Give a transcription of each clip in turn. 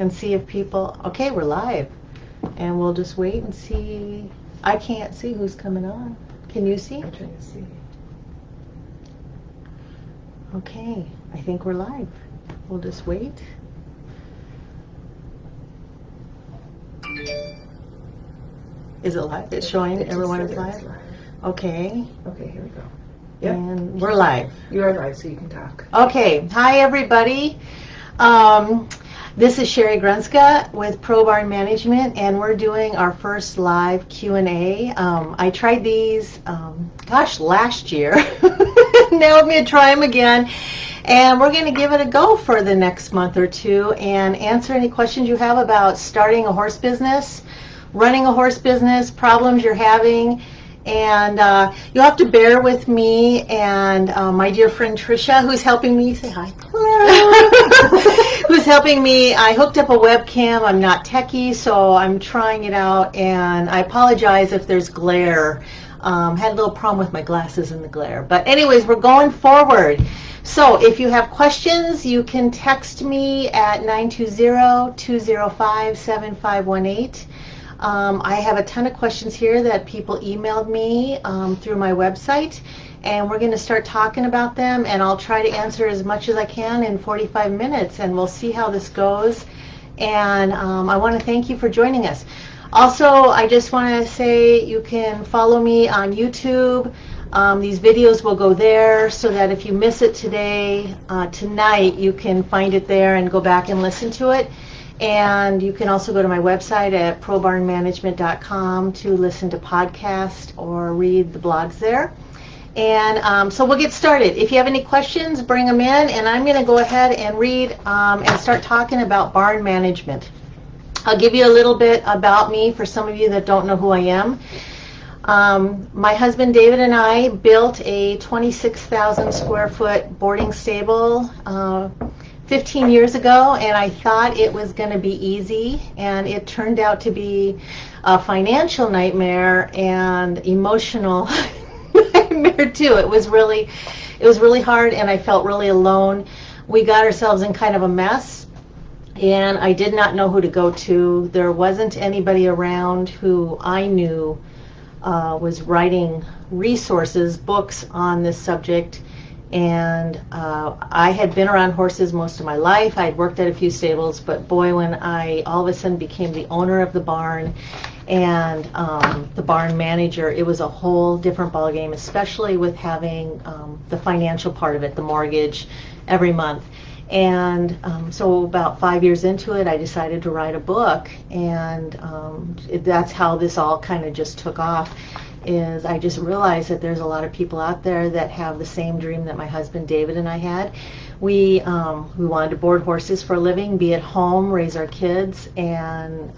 and see if people, okay, we're live. And we'll just wait and see. I can't see who's coming on. Can you see? I'm trying to see. Okay, I think we're live. We'll just wait. Is it live? It's showing everyone is live? Okay. Okay, here we go. Yep. And we're live. You are live, so you can talk. Okay. Hi, everybody. This is Sheri Grunska with Pro Barn Management, and we're doing our first live Q&A. I tried these, last year. Now I'm going to try them again. And we're going to give it a go for the next month or two and answer any questions you have about starting a horse business, running a horse business, problems you're having. And you'll have to bear with me and my dear friend Tricia, who's helping me. Say hi. Hello. Who's helping me. I hooked up a webcam. I'm not techie, so I'm trying it out. And I apologize if there's glare. Had a little problem with my glasses and the glare. But anyways, we're going forward. So if you have questions, you can text me at 920-205-7518. I have a ton of questions here that people emailed me through my website, and we're going to start talking about them, and I'll try to answer as much as I can in 45 minutes, and we'll see how this goes. And I want to thank you for joining us. Also, I just want to say you can follow me on YouTube. These videos will go there so that if you miss it tonight, you can find it there and go back and listen to it. And you can also go to my website at probarnmanagement.com to listen to podcasts or read the blogs there. And so we'll get started. If you have any questions, bring them in, and I'm going to go ahead and read and start talking about barn management. I'll give you a little bit about me for some of you that don't know who I am. My husband David and I built a 26,000 square foot boarding stable 15 years ago, and I thought it was going to be easy, and it turned out to be a financial nightmare and emotional nightmare too. It was really hard, and I felt really alone. We got ourselves in kind of a mess, and I did not know who to go to. There wasn't anybody around who I knew was writing resources, books on this subject. And I had been around horses most of my life. I'd worked at a few stables, but boy, when I all of a sudden became the owner of the barn and the barn manager, it was a whole different ballgame, especially with having the financial part of it, the mortgage every month. And so about 5 years into it, I decided to write a book, and that's how this all kind of just took off. Is I just realized that there's a lot of people out there that have the same dream that my husband David and I had. We wanted to board horses for a living, be at home, raise our kids, and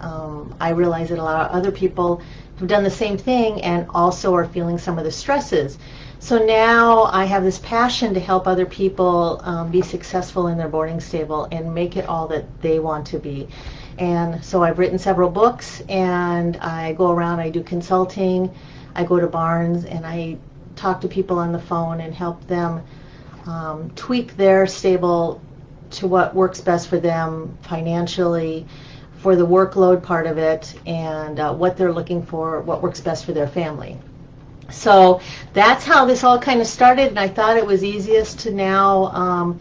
I realized that a lot of other people have done the same thing and also are feeling some of the stresses. So now I have this passion to help other people be successful in their boarding stable and make it all that they want to be. And so I've written several books, and I go around, I do consulting, I go to barns, and I talk to people on the phone and help them tweak their stable to what works best for them financially, for the workload part of it, and what they're looking for, what works best for their family. So that's how this all kind of started, and I thought it was easiest to now,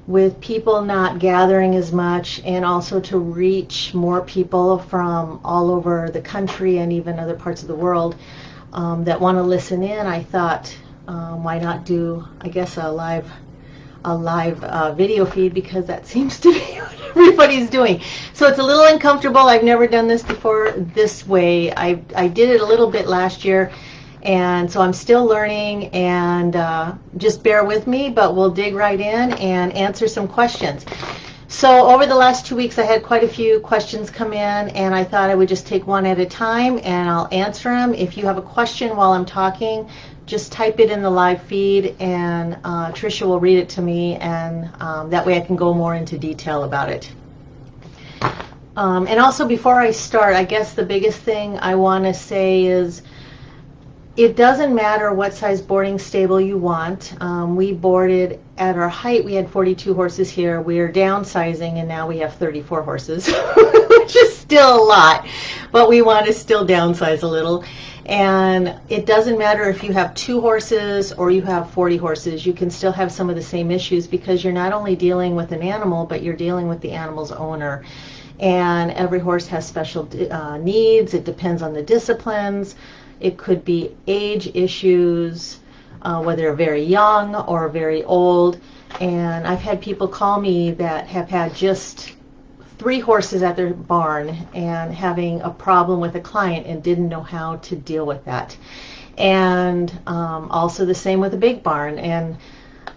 with people not gathering as much, and also to reach more people from all over the country and even other parts of the world that want to listen in. I thought, why not do, I guess, a live video feed, because that seems to be what everybody's doing. So it's a little uncomfortable. I've never done this before this way. I did it a little bit last year, and so I'm still learning, and just bear with me, but we'll dig right in and answer some questions. So over the last 2 weeks, I had quite a few questions come in, and I thought I would just take one at a time, and I'll answer them. If you have a question while I'm talking, just type it in the live feed, and Tricia will read it to me, and that way I can go more into detail about it. And also, before I start, I guess the biggest thing I want to say is It doesn't matter what size boarding stable you want. We boarded at our height, we had 42 horses here. We are downsizing and now we have 34 horses, which is still a lot, but we want to still downsize a little. And it doesn't matter if you have 2 horses or you have 40 horses, you can still have some of the same issues because you're not only dealing with an animal, but you're dealing with the animal's owner. And every horse has special needs. It depends on the disciplines. It could be age issues, whether they're very young or very old. And I've had people call me that have had just 3 horses at their barn and having a problem with a client and didn't know how to deal with that. And also the same with a big barn. And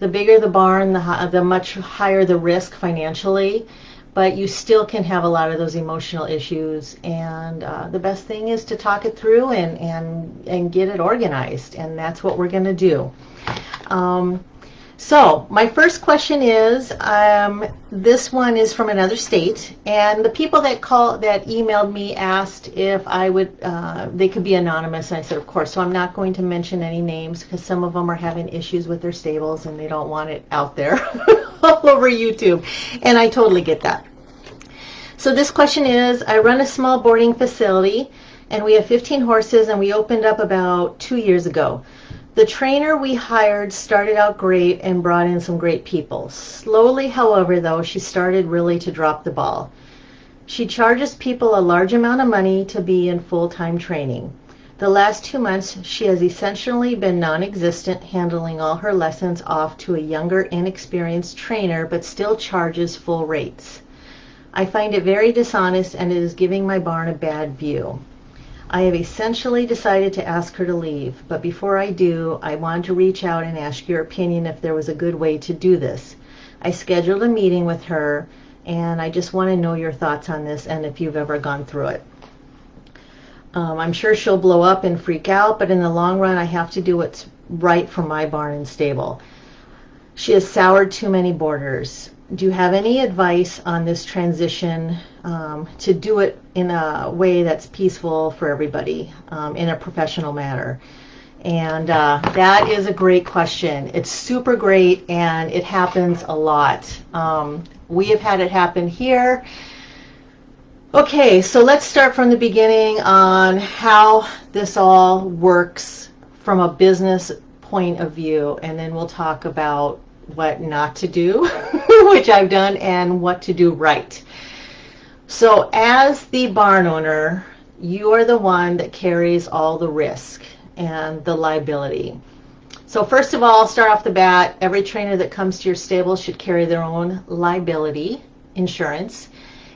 the bigger the barn, the much higher the risk financially. But you still can have a lot of those emotional issues, and the best thing is to talk it through and get it organized, and that's what we're going to do. So my first question is, this one is from another state, and the people that emailed me asked if I would, they could be anonymous, and I said of course. So I'm not going to mention any names because some of them are having issues with their stables and they don't want it out there all over YouTube, and I totally get that. So this question is, I run a small boarding facility and we have 15 horses and we opened up about 2 years ago. The trainer we hired started out great and brought in some great people. Slowly, however, though, she started really to drop the ball. She charges people a large amount of money to be in full-time training. The last 2 months, she has essentially been non-existent, handling all her lessons off to a younger, inexperienced trainer, but still charges full rates. I find it very dishonest and it is giving my barn a bad view. I have essentially decided to ask her to leave, but before I do, I wanted to reach out and ask your opinion if there was a good way to do this. I scheduled a meeting with her and I just want to know your thoughts on this and if you've ever gone through it. I'm sure she'll blow up and freak out, but in the long run, I have to do what's right for my barn and stable. She has soured too many boarders. Do you have any advice on this transition to do it in a way that's peaceful for everybody, in a professional manner? And that is a great question. It's super great and it happens a lot. We have had it happen here. Okay, so let's start from the beginning on how this all works from a business point of view, and then we'll talk about what not to do, which I've done, and what to do right. So as the barn owner, you are the one that carries all the risk and the liability. So first of all, start off the bat, every trainer that comes to your stable should carry their own liability insurance,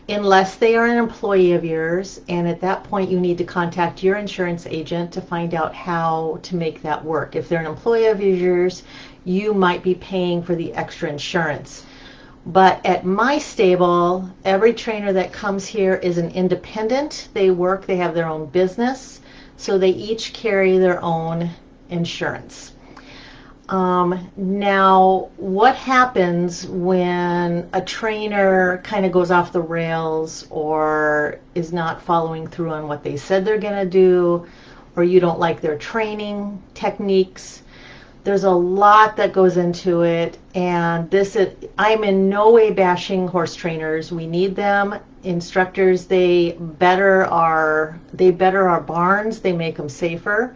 unless they are an employee of yours, and at that point you need to contact your insurance agent to find out how to make that work. If they're an employee of yours, you might be paying for the extra insurance. But at my stable, every trainer that comes here is an independent. They have their own business, so they each carry their own insurance. Now, what happens when a trainer kind of goes off the rails or is not following through on what they said they're going to do, or you don't like their training techniques? There's a lot that goes into it, and I'm in no way bashing horse trainers. We need them. Instructors, they better our barns, they make them safer.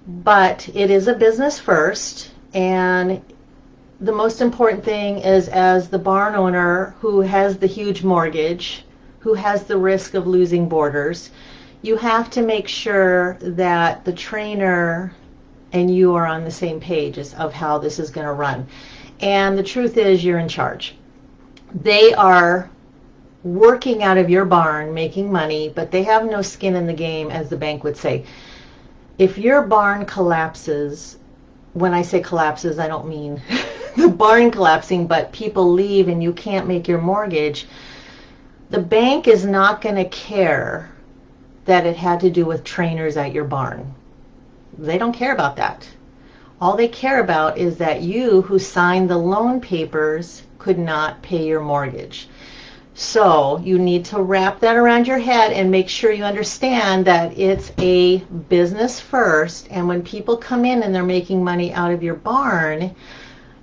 But it is a business first, and the most important thing is, as the barn owner who has the huge mortgage, who has the risk of losing boarders, you have to make sure that the trainer and you are on the same page of how this is going to run. And the truth is, you're in charge. They are working out of your barn, making money, but they have no skin in the game, as the bank would say. If your barn collapses, when I say collapses, I don't mean the barn collapsing, but people leave and you can't make your mortgage, the bank is not going to care that it had to do with trainers at your barn. They don't care about that. All they care about is that you, who signed the loan papers, could not pay your mortgage. So you need to wrap that around your head and make sure you understand that it's a business first. And when people come in and they're making money out of your barn,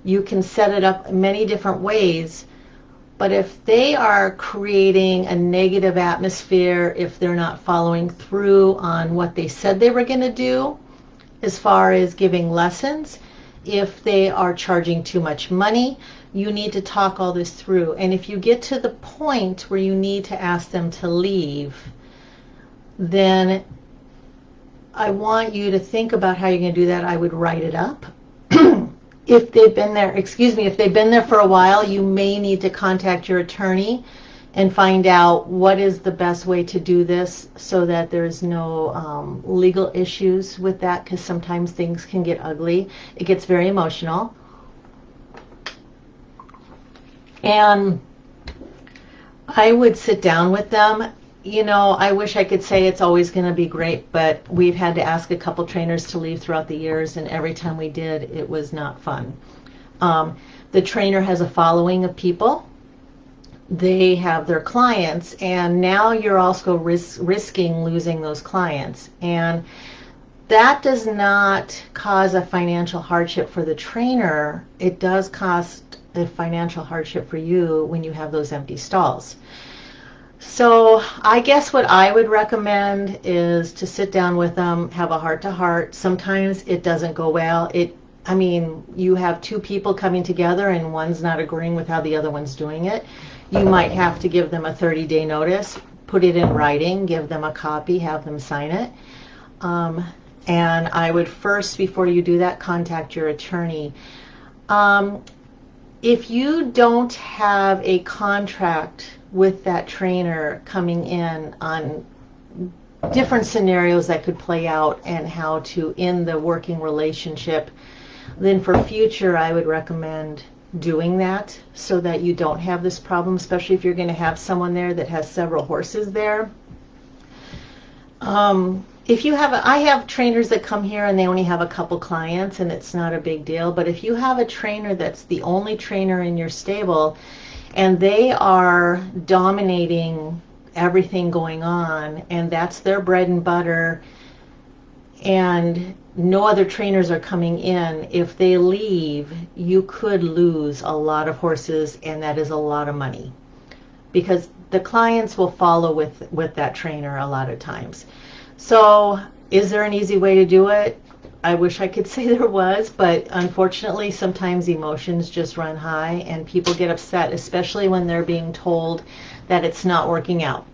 you can set it up many different ways. But if they are creating a negative atmosphere, if they're not following through on what they said they were going to do, as far as giving lessons, if they are charging too much money, you need to talk all this through. And if you get to the point where you need to ask them to leave, then I want you to think about how you're going to do that. I would write it up. If they've been there, if they've been there for a while, you may need to contact your attorney and find out what is the best way to do this so that there's no legal issues with that, because sometimes things can get ugly. It gets very emotional. And I would sit down with them. You know, I wish I could say it's always going to be great, but we've had to ask a couple trainers to leave throughout the years, and every time we did, it was not fun. The trainer has a following of people. They have their clients, and now you're also risking losing those clients. And that does not cause a financial hardship for the trainer. It does cause a financial hardship for you when you have those empty stalls. So I guess what I would recommend is to sit down with them, have a heart-to-heart. Sometimes it doesn't go well. You have two people coming together and one's not agreeing with how the other one's doing it. You might have to give them a 30-day notice, put it in writing, give them a copy, have them sign it. And I would first, before you do that, contact your attorney. If you don't have a contract with that trainer coming in on different scenarios that could play out and how to end the working relationship, then for future I would recommend doing that so that you don't have this problem, especially if you're going to have someone there that has several horses there. I have trainers that come here and they only have a couple clients and it's not a big deal, but if you have a trainer that's the only trainer in your stable and they are dominating everything going on and that's their bread and butter and no other trainers are coming in, if they leave, you could lose a lot of horses, and that is a lot of money because the clients will follow with that trainer a lot of times. So is there an easy way to do it? I wish I could say there was, but unfortunately sometimes emotions just run high and people get upset, especially when they're being told that it's not working out.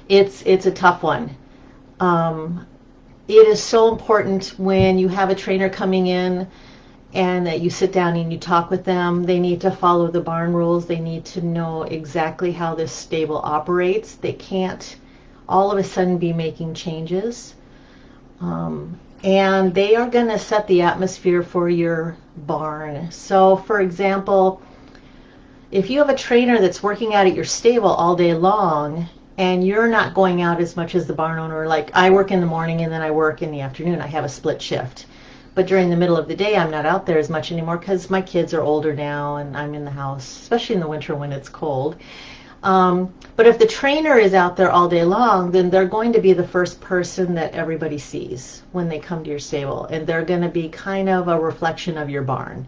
It's a tough one. It is so important when you have a trainer coming in and that you sit down and you talk with them. They need to follow the barn rules. They need to know exactly how this stable operates. They can't all of a sudden be making changes. And they are going to set the atmosphere for your barn. So, for example, if you have a trainer that's working out at your stable all day long and you're not going out as much as the barn owner, like I work in the morning and then I work in the afternoon, I have a split shift. But during the middle of the day, I'm not out there as much anymore because my kids are older now and I'm in the house, especially in the winter when it's cold. But if the trainer is out there all day long, then they're going to be the first person that everybody sees when they come to your stable. And they're going to be kind of a reflection of your barn.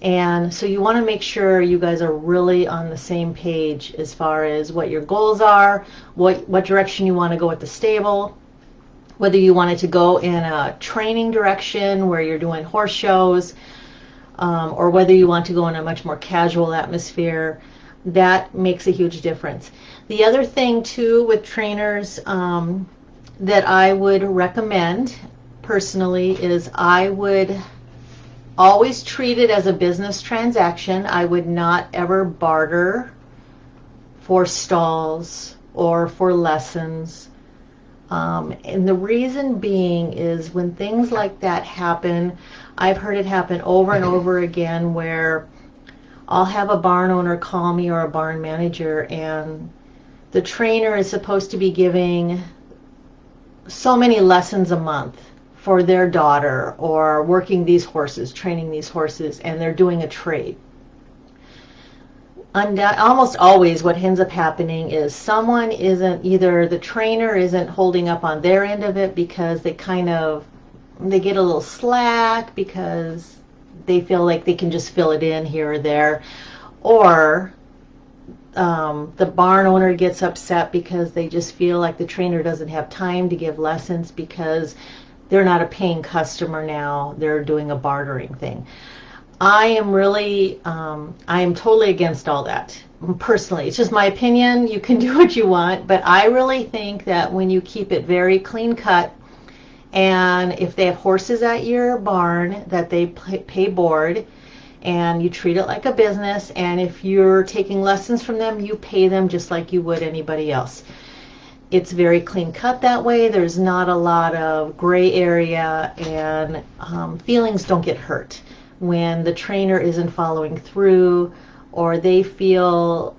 And so you want to make sure you guys are really on the same page as far as what your goals are, what direction you want to go at the stable, whether you want it to go in a training direction where you're doing horse shows, or whether you want to go in a much more casual atmosphere. That makes a huge difference. The other thing too with trainers that I would recommend personally is I would always treat it as a business transaction. I would not ever barter for stalls or for lessons. And the reason being is when things like that happen, I've heard it happen over and over again where I'll have a barn owner call me or a barn manager and the trainer is supposed to be giving so many lessons a month for their daughter or working these horses, training these horses, and they're doing a trade. Almost always what ends up happening is someone isn't, either the trainer isn't holding up on their end of it because they get a little slack because they feel like they can just fill it in here or there, or the barn owner gets upset because they just feel like the trainer doesn't have time to give lessons because they're not a paying customer now, they're doing a bartering thing. I am totally against all that. Personally, it's just my opinion. You can do what you want, but I really think that when you keep it very clean cut, and if they have horses at your barn that they pay board, and you treat it like a business, and if you're taking lessons from them, you pay them just like you would anybody else. It's very clean cut that way. There's not a lot of gray area, and feelings don't get hurt when the trainer isn't following through, or they feel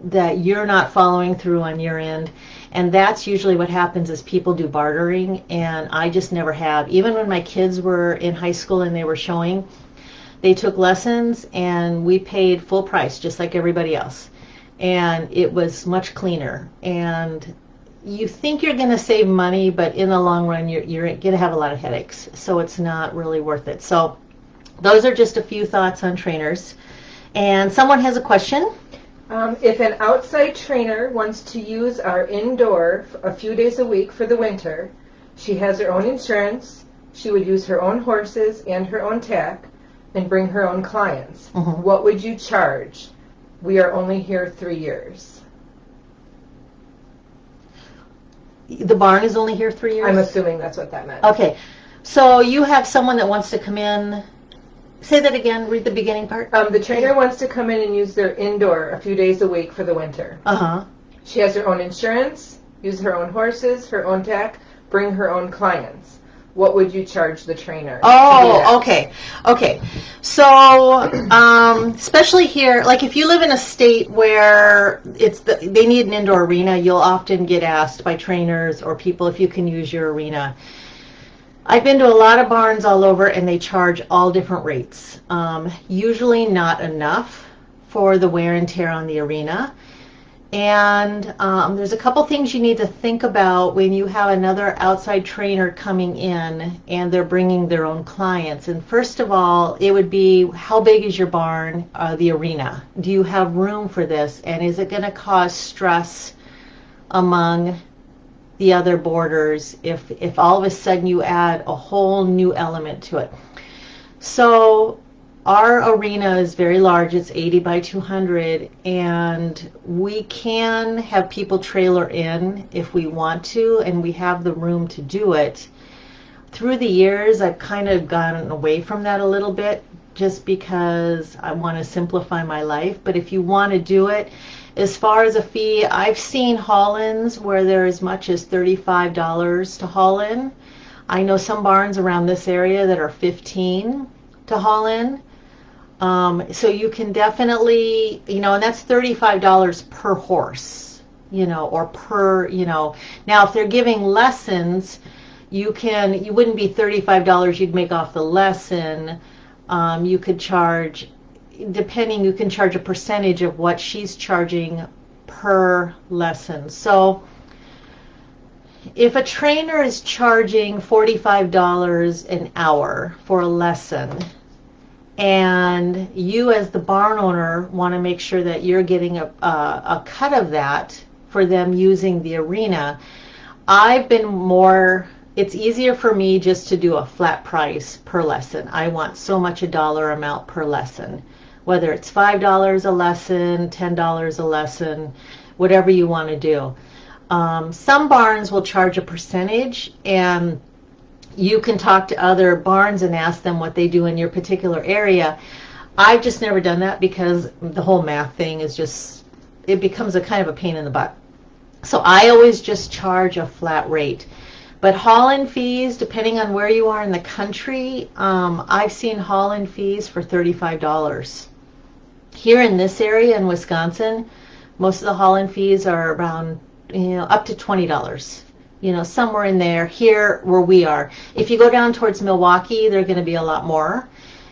that you're not following through on your end. And that's usually what happens is people do bartering, and I just never have. Even when my kids were in high school and they were showing, they took lessons and we paid full price just like everybody else, and it was much cleaner. And you think you're going to save money, but in the long run you're going to have a lot of headaches, so it's not really worth it. So those are just a few thoughts on trainers. And someone has a question. If an outside trainer wants to use our indoor a few days a week for the winter, she has her own insurance, she would use her own horses and her own tack, and bring her own clients. Mm-hmm. What would you charge? We are only here 3 years. The barn is only here 3 years? I'm assuming that's what that meant. Okay. So you have someone that wants to come in. Say that again. Read the beginning part. The trainer wants to come in and use their indoor a few days a week for the winter. Uh-huh. She has her own insurance, use her own horses, her own tack, bring her own clients. What would you charge the trainer? Oh, okay. Okay. So, especially here, like if you live in a state where they need an indoor arena, you'll often get asked by trainers or people if you can use your arena. I've been to a lot of barns all over, and they charge all different rates. Usually not enough for the wear and tear on the arena. And there's a couple things you need to think about when you have another outside trainer coming in and they're bringing their own clients. And first of all, it would be, how big is your barn, the arena? Do you have room for this? And is it going to cause stress among the other boarders if all of a sudden you add a whole new element to it? So our arena is very large. It's 80 by 200, and we can have people trailer in if we want to, and we have the room to do it. Through the years, I've kind of gotten away from that a little bit just because I want to simplify my life. But if you want to do it, as far as a fee, I've seen haul-ins where they're as much as $35 to haul in. I know some barns around this area that are $15 to haul in. So you can definitely, and that's $35 per horse, or per, Now, if they're giving lessons, you wouldn't be $35 you'd make off the lesson. You could charge, you can charge a percentage of what she's charging per lesson. So if a trainer is charging $45 an hour for a lesson, and you as the barn owner want to make sure that you're getting a cut of that for them using the arena, it's easier for me just to do a flat price per lesson. I want so much a dollar amount per lesson, whether it's $5 a lesson, $10 a lesson, whatever you want to do. Some barns will charge a percentage, and you can talk to other barns and ask them what they do in your particular area. I've just never done that because the whole math thing it becomes a kind of a pain in the butt. So I always just charge a flat rate. But haul-in fees, depending on where you are in the country, I've seen haul-in fees for $35. Here in this area in Wisconsin, most of the haul-in fees are around, up to $20. Somewhere in there. Here where we are, if you go down towards Milwaukee, they're going to be a lot more.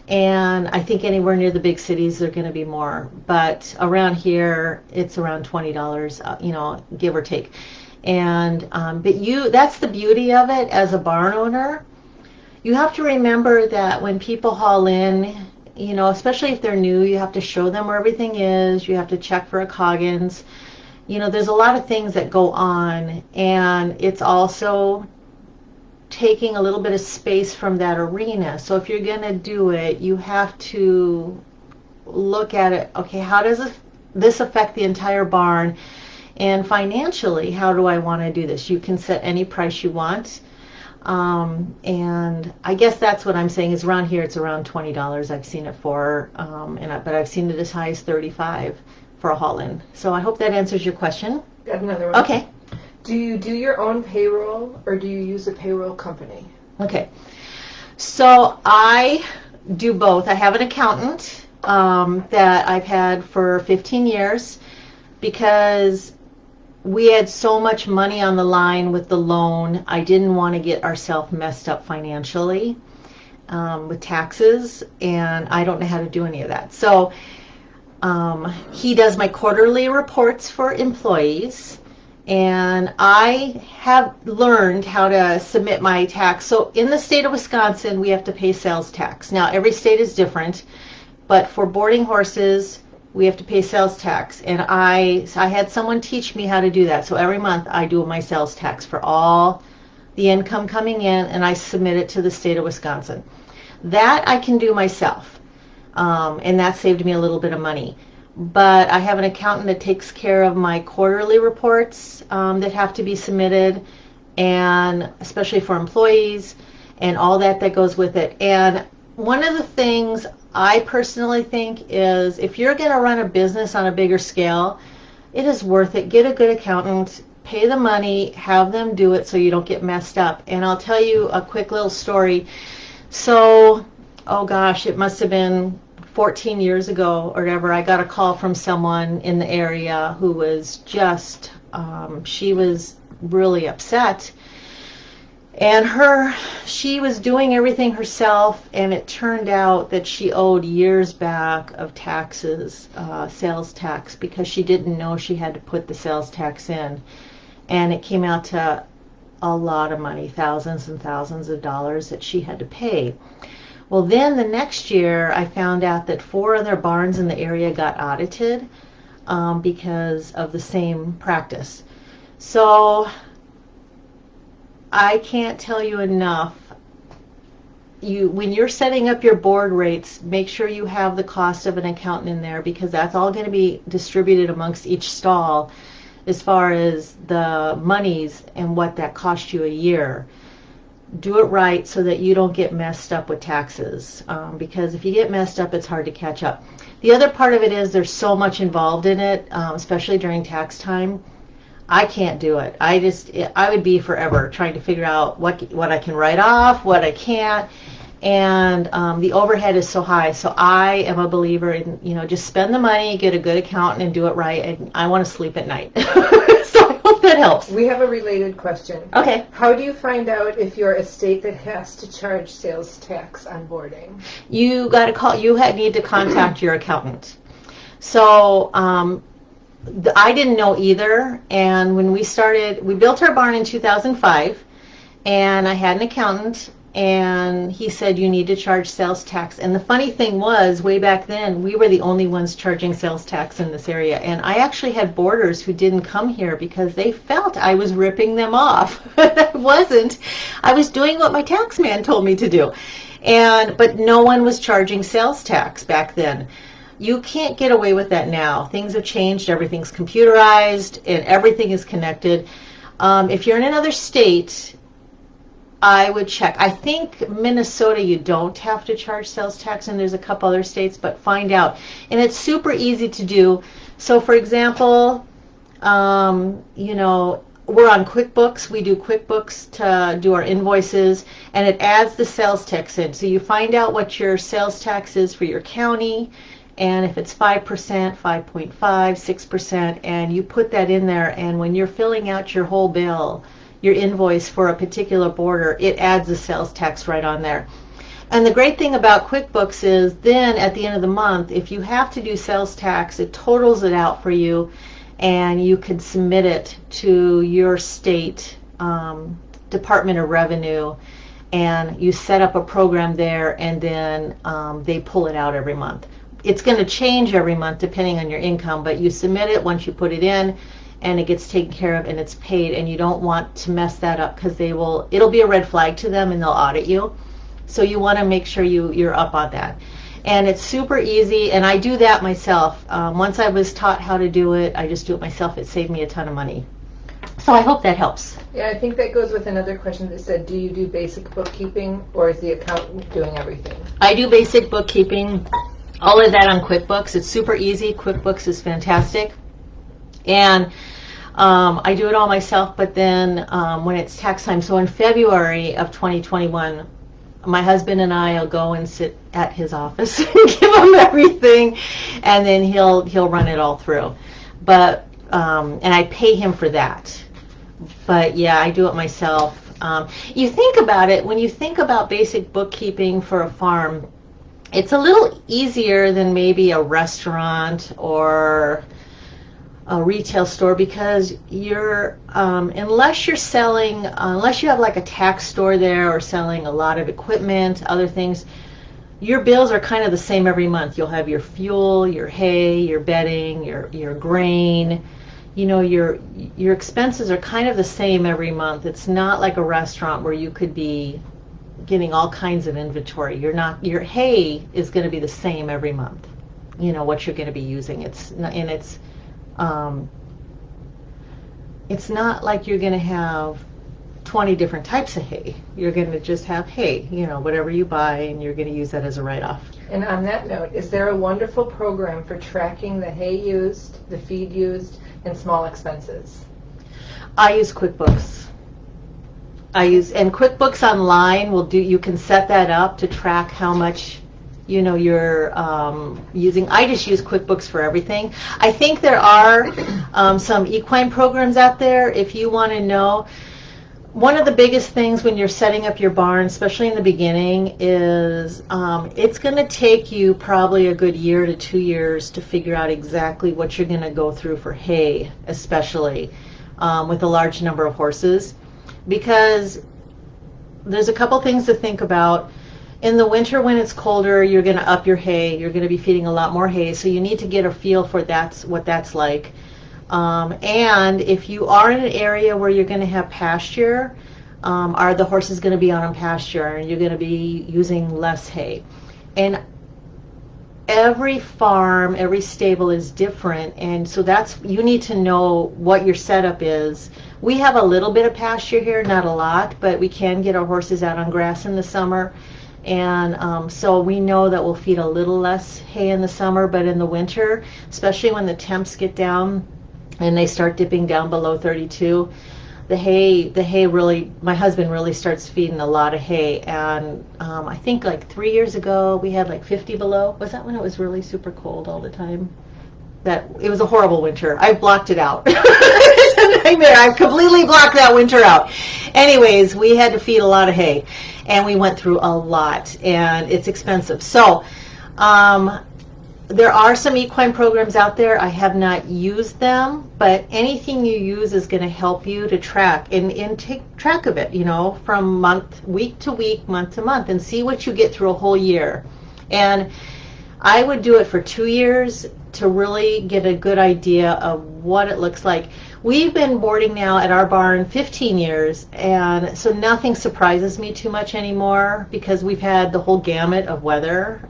And I think anywhere near the big cities, they're going to be more. But around here, it's around $20, give or take. And that's the beauty of it as a barn owner. You have to remember that when people haul in, especially if they're new, you have to show them where everything is. You have to check for a Coggins. There's a lot of things that go on, and it's also taking a little bit of space from that arena. So if you're going to do it, you have to look at it. Okay, how does this affect the entire barn? And financially, how do I want to do this? You can set any price you want. And I guess that's what I'm saying is around here it's around $20 I've seen it for, but I've seen it as high as $35 for a haul-in. So I hope that answers your question. Got another one. Okay. Do you do your own payroll or do you use a payroll company? Okay. So I do both. I have an accountant that I've had for 15 years because we had so much money on the line with the loan. I didn't want to get ourselves messed up financially with taxes, and I don't know how to do any of that. So he does my quarterly reports for employees, and I have learned how to submit my tax. So in the state of Wisconsin, we have to pay sales tax. Now, every state is different, but for boarding horses, we have to pay sales tax, and I had someone teach me how to do that. So every month I do my sales tax for all the income coming in, and I submit it to the state of Wisconsin. That I can do myself, and that saved me a little bit of money. But I have an accountant that takes care of my quarterly reports that have to be submitted, and especially for employees and all that goes with it. And one of the things I personally think is if you're going to run a business on a bigger scale, it is worth it. Get a good accountant, pay the money, have them do it so you don't get messed up. And I'll tell you a quick little story. So, oh gosh, it must have been 14 years ago or whatever, I got a call from someone in the area who was just, she was really upset. And she was doing everything herself, and it turned out that she owed years back of taxes, sales tax, because she didn't know she had to put the sales tax in. And it came out to a lot of money, thousands and thousands of dollars that she had to pay. Well, then the next year, I found out that 4 other barns in the area got audited because of the same practice. So I can't tell you enough. When you're setting up your board rates, make sure you have the cost of an accountant in there, because that's all going to be distributed amongst each stall as far as the monies and what that cost you a year. Do it right so that you don't get messed up with taxes, because if you get messed up, it's hard to catch up. The other part of it is there's so much involved in it, especially during tax time. I can't do it. I would be forever trying to figure out what I can write off, what I can't, and the overhead is so high. So I am a believer in, just spend the money, get a good accountant, and do it right. And I want to sleep at night. So I hope that helps. We have a related question. Okay. How do you find out if you're a state that has to charge sales tax on boarding? You got to call. You need to contact your accountant. So I didn't know either, and when we built our barn in 2005, and I had an accountant, and he said you need to charge sales tax. And the funny thing was, way back then, we were the only ones charging sales tax in this area, and I actually had boarders who didn't come here because they felt I was ripping them off. I wasn't. I was doing what my tax man told me to do, but no one was charging sales tax back then. You can't get away with that now. Things have changed. Everything's computerized, and everything is connected. If you're in another state, I would check. I think Minnesota, you don't have to charge sales tax, and there's a couple other states, but find out. And it's super easy to do. So, for example, we're on QuickBooks. We do QuickBooks to do our invoices, and it adds the sales tax in. So you find out what your sales tax is for your county, and if it's 5%, 5.5, 6%, and you put that in there, and when you're filling out your whole bill, your invoice for a particular border, it adds the sales tax right on there. And the great thing about QuickBooks is then at the end of the month, if you have to do sales tax, it totals it out for you, and you can submit it to your state Department of Revenue, and you set up a program there, and then they pull it out every month. It's going to change every month depending on your income, but you submit it once you put it in, and it gets taken care of and it's paid, and you don't want to mess that up because it'll be a red flag to them and they'll audit you. So you want to make sure you're up on that. And it's super easy, and I do that myself. Once I was taught how to do it, I just do it myself. It saved me a ton of money. So I hope that helps. Yeah, I think that goes with another question that said, do you do basic bookkeeping, or is the accountant doing everything? I do basic bookkeeping, all of that on QuickBooks. It's super easy. QuickBooks is fantastic. And I do it all myself, but then when it's tax time, so in February of 2021, my husband and I will go and sit at his office and give him everything, and then he'll run it all through. But and I pay him for that. But yeah, I do it myself. You think about it, when you think about basic bookkeeping for a farm, it's a little easier than maybe a restaurant or a retail store, because you're unless you have like a tax store there or selling a lot of equipment, other things, your bills are kind of the same every month. You'll have your fuel, your hay, your bedding, your grain. You know, your expenses are kind of the same every month. It's not like a restaurant where you could be getting all kinds of inventory. Your hay is going to be the same every month. You know what you're going to be using. It's not like you're going to have 20 different types of hay. You're going to just have hay, whatever you buy, and you're going to use that as a write-off. And on that note, is there a wonderful program for tracking the hay used, the feed used, and small expenses? I use QuickBooks. And QuickBooks Online you can set that up to track how much you're using. I just use QuickBooks for everything. I think there are some equine programs out there. If you want to know, one of the biggest things when you're setting up your barn, especially in the beginning, is it's going to take you probably a good year to 2 years to figure out exactly what you're going to go through for hay, especially with a large number of horses, because there's a couple things to think about. In the winter, when it's colder, you're going to up your hay. You're going to be feeding a lot more hay, so you need to get a feel for what that's like. And if you are in an area where you're going to have pasture, are the horses going to be on pasture, and you're going to be using less hay? And every farm, every stable is different, and so you need to know what your setup is. We have a little bit of pasture here, not a lot, but we can get our horses out on grass in the summer. And so we know that we'll feed a little less hay in the summer, but in the winter, especially when the temps get down and they start dipping down below 32, the hay really, my husband really starts feeding a lot of hay. And I think like 3 years ago we had like 50 below. Was that when it was really super cold all the time? It was a horrible winter. I blocked it out. It's a nightmare. I completely blocked that winter out. Anyways, we had to feed a lot of hay, and we went through a lot, and it's expensive. So there are some equine programs out there. I have not used them, but anything you use is going to help you to track and take track of it, from week to week, month to month, and see what you get through a whole year. And I would do it for 2 years to really get a good idea of what it looks like. We've been boarding now at our barn 15 years, and so nothing surprises me too much anymore because we've had the whole gamut of weather.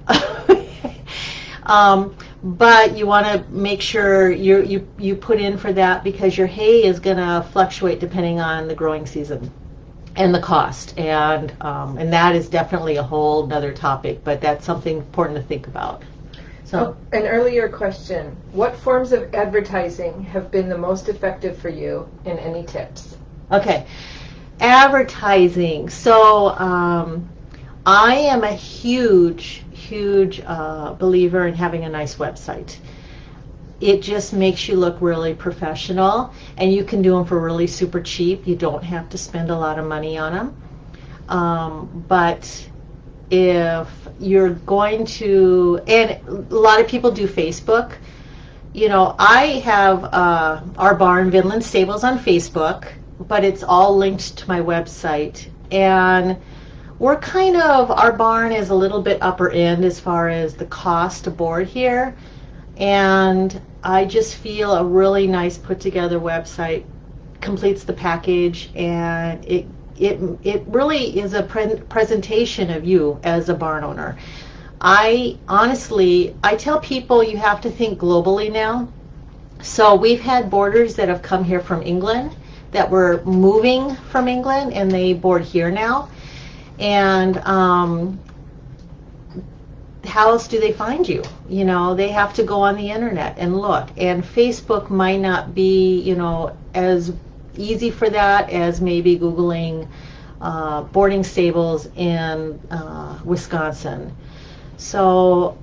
But you want to make sure you put in for that, because your hay is going to fluctuate depending on the growing season and the cost, and that is definitely a whole nother topic, but that's something important to think about. So, an earlier question, what forms of advertising have been the most effective for you, and any tips? Okay, advertising. So I am a huge believer in having a nice website. It just makes you look really professional, and you can do them for really super cheap. You don't have to spend a lot of money on them. But if you're going to, and a lot of people do Facebook. I have our barn, Vinland Stables, on Facebook, but it's all linked to my website. And our barn is a little bit upper end as far as the cost to board here. And I just feel a really nice put together website completes the package, and it really is a presentation of you as a barn owner. I tell people you have to think globally now. So we've had boarders that have come here from England that were moving from England, and they board here now. And how else do they find you? They have to go on the internet and look. And Facebook might not be, as easy for that as maybe Googling boarding stables in Wisconsin. So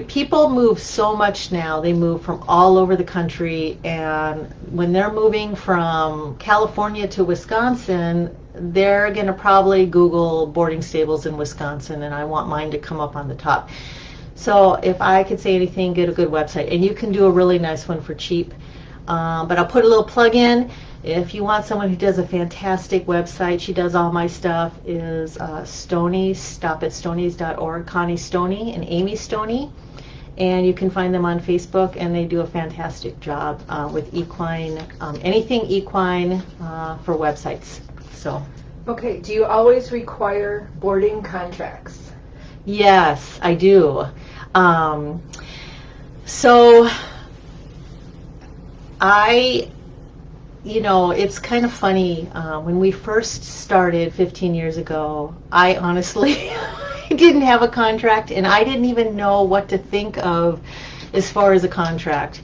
people move so much now, they move from all over the country, and when they're moving from California to Wisconsin, they're going to probably Google boarding stables in Wisconsin, and I want mine to come up on the top. So if I could say anything, get a good website, and you can do a really nice one for cheap. But I'll put a little plug in. If you want someone who does a fantastic website, she does all my stuff, is Stoney, stopatstonies.org, Connie Stoney and Amy Stoney. And you can find them on Facebook, and they do a fantastic job with equine, anything equine for websites. So. Okay, do you always require boarding contracts? Yes, I do. So it's kind of funny. When we first started 15 years ago, I honestly didn't have a contract, and I didn't even know what to think of as far as a contract.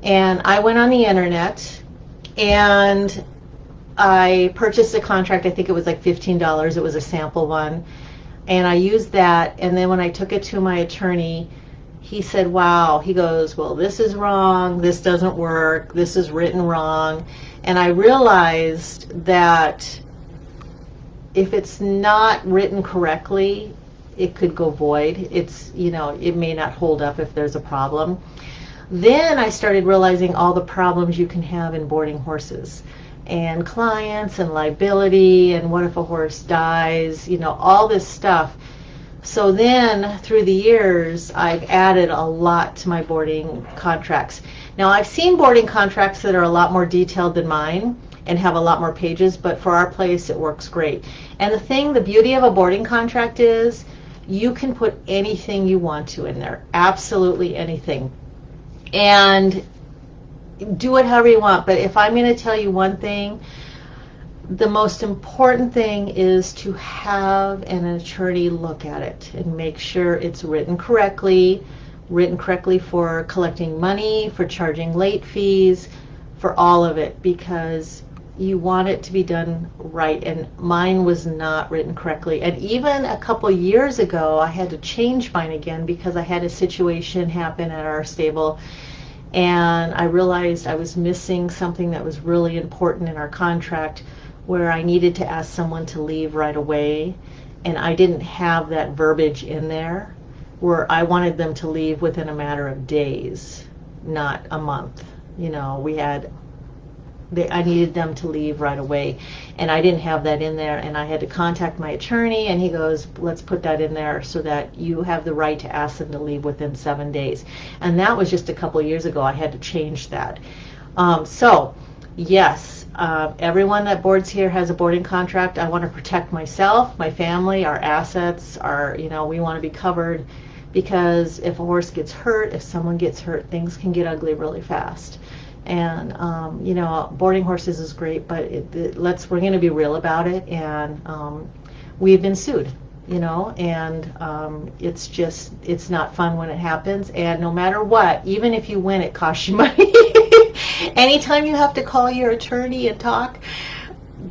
And I went on the internet, and I purchased a contract. I think it was like $15. It was a sample one. And I used that, and then when I took it to my attorney, he said, wow, he goes, well, this is wrong, this doesn't work, this is written wrong. And I realized that if it's not written correctly, it could go void. It may not hold up if there's a problem. Then I started realizing all the problems you can have in boarding horses, and clients and liability, and what if a horse dies, all this stuff. So then through the years, I've added a lot to my boarding contracts. Now, I've seen boarding contracts that are a lot more detailed than mine and have a lot more pages, but for our place, it works great. And the beauty of a boarding contract is you can put anything you want to in there, absolutely anything. And do it however you want, but if I'm going to tell you one thing, the most important thing is to have an attorney look at it and make sure it's written correctly for collecting money, for charging late fees, for all of it, because you want it to be done right. And mine was not written correctly. And even a couple years ago, I had to change mine again because I had a situation happen at our stable, and I realized I was missing something that was really important in our contract, where I needed to ask someone to leave right away, and I didn't have that verbiage in there, where I wanted them to leave within a matter of days, not a month. I needed them to leave right away, and I didn't have that in there, and I had to contact my attorney, and he goes, let's put that in there so that you have the right to ask them to leave within 7 days. And that was just a couple of years ago. I had to change that. So yes, everyone that boards here has a boarding contract. I want to protect myself, my family, our assets, we want to be covered, because if a horse gets hurt, if someone gets hurt, things can get ugly really fast. And boarding horses is great, but we're going to be real about it. And we've been sued, and it's not fun when it happens. And no matter what, even if you win, it costs you money. Anytime you have to call your attorney and talk,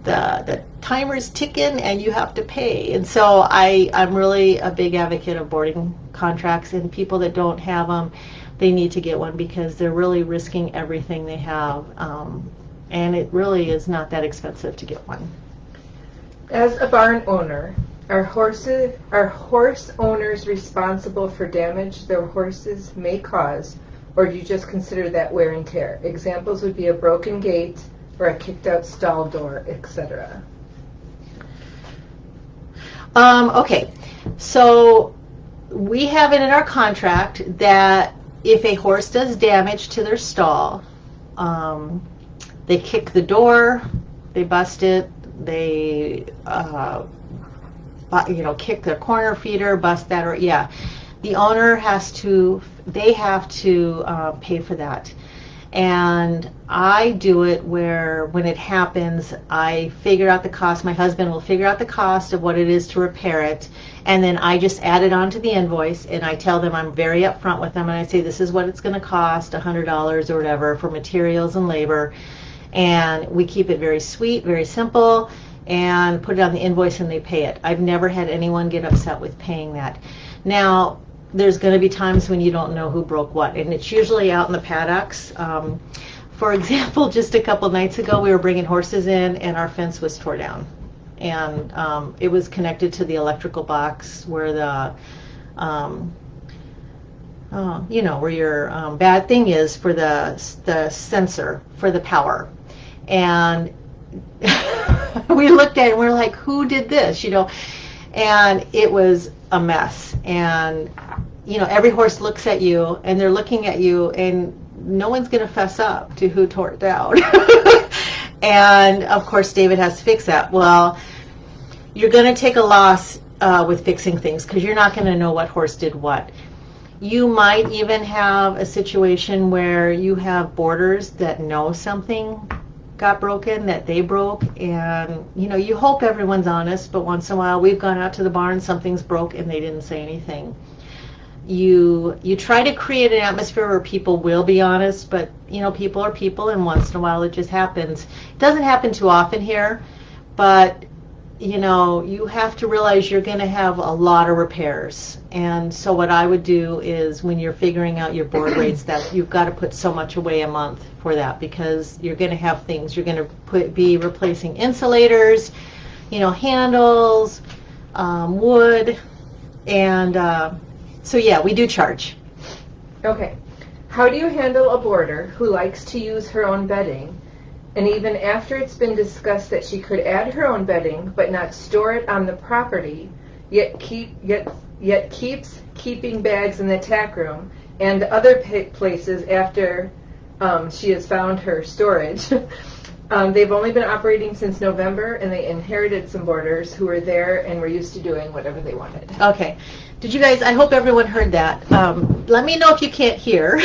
the timer's ticking and you have to pay. And so I'm really a big advocate of boarding contracts, and people that don't have them, they need to get one, because they're really risking everything they have. And it really is not that expensive to get one. As a barn owner, Are horse owners responsible for damage their horses may cause, or do you just consider that wear and tear? Examples would be a broken gate or a kicked out stall door, etc. Okay, so we have it in our contract that if a horse does damage to their stall, they kick the door, they bust it, they kick their corner feeder, bust that, or yeah, the owner has to, they have to pay for that. And I do it where when it happens, I figure out the cost. My husband will figure out the cost of what it is to repair it, and then I just add it onto the invoice, and I tell them, I'm very upfront with them, and I say this is what it's going to cost, $100 or whatever for materials and labor, and we keep it very sweet, very simple, and put it on the invoice and they pay it. I've never had anyone get upset with paying that. Now, there's going to be times when you don't know who broke what, and it's usually out in the paddocks. For example, just a couple nights ago, we were bringing horses in, and our fence was tore down, and it was connected to the electrical box where the, where your bad thing is for the sensor for the power, and we looked at it and we're like, who did this? And it was a mess. And every horse looks at you and they're looking at you, and no one's going to fess up to who tore it down. And of course David has to fix that. Well, you're going to take a loss with fixing things, because you're not going to know what horse did what. You might even have a situation where you have boarders that know something got broken, that they broke, and you hope everyone's honest, but once in a while we've gone out to the barn, something's broke, and they didn't say anything. You try to create an atmosphere where people will be honest, but people are people, and once in a while it just happens. It doesn't happen too often here, but you have to realize you're going to have a lot of repairs. And so what I would do is, when you're figuring out your board rates, that you've got to put so much away a month for that, because you're going to have things. You're going to be replacing insulators, handles, wood, and so yeah, we do charge. Okay. How do you handle a boarder who likes to use her own bedding, and even after it's been discussed that she could add her own bedding but not store it on the property, yet keeps keeping bags in the tack room and other places after she has found her storage? They've only been operating since November, and they inherited some boarders who were there and were used to doing whatever they wanted. Okay. Did you guys, I hope everyone heard that. Let me know if you can't hear.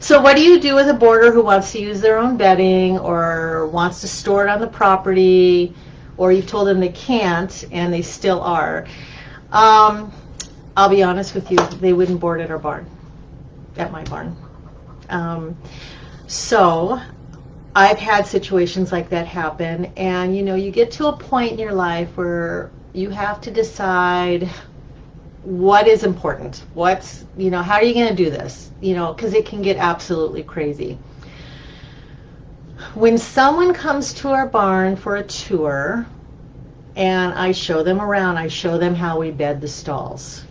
So what do you do with a boarder who wants to use their own bedding, or wants to store it on the property, or you've told them they can't and they still are? I'll be honest with you, they wouldn't board at our barn, at my barn. So I've had situations like that happen, and you get to a point in your life where you have to decide what is important. What's, how are you going to do this? Because it can get absolutely crazy. When someone comes to our barn for a tour, and I show them around, I show them how we bed the stalls.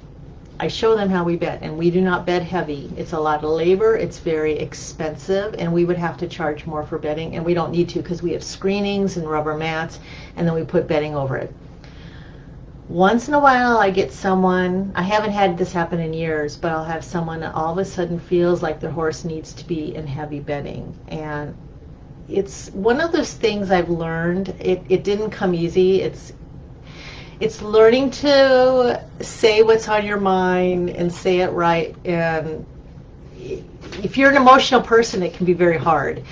I show them how we bed, and we do not bed heavy. It's a lot of labor, it's very expensive, and we would have to charge more for bedding, and we don't need to, because we have screenings and rubber mats, and then we put bedding over it. Once in a while I get someone, I haven't had this happen in years, but I'll have someone that all of a sudden feels like their horse needs to be in heavy bedding. And it's one of those things I've learned. It didn't come easy. It's learning to say what's on your mind and say it right. And if you're an emotional person, it can be very hard.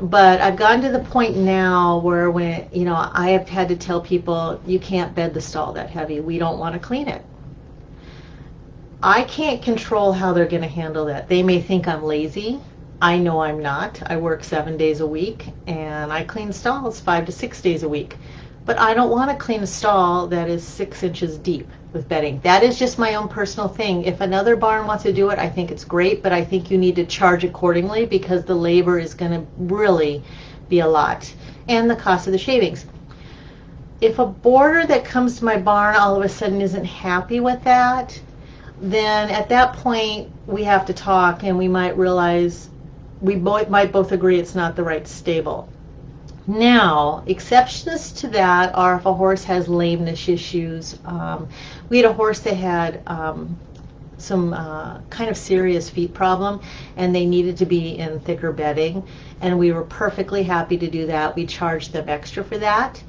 But I've gotten to the point now where when, I have had to tell people, you can't bed the stall that heavy. We don't want to clean it. I can't control how they're going to handle that. They may think I'm lazy. I know I'm not. I work 7 days a week, and I clean stalls 5 to 6 days a week. But I don't want to clean a stall that is 6 inches deep with bedding. That is just my own personal thing. If another barn wants to do it, I think it's great, but I think you need to charge accordingly, because the labor is going to really be a lot, and the cost of the shavings. If a boarder that comes to my barn all of a sudden isn't happy with that, then at that point we have to talk, and we might realize might both agree it's not the right stable. Now, exceptions to that are if a horse has lameness issues. We had a horse that had some kind of serious feet problem, and they needed to be in thicker bedding, and we were perfectly happy to do that. We charged them extra for that,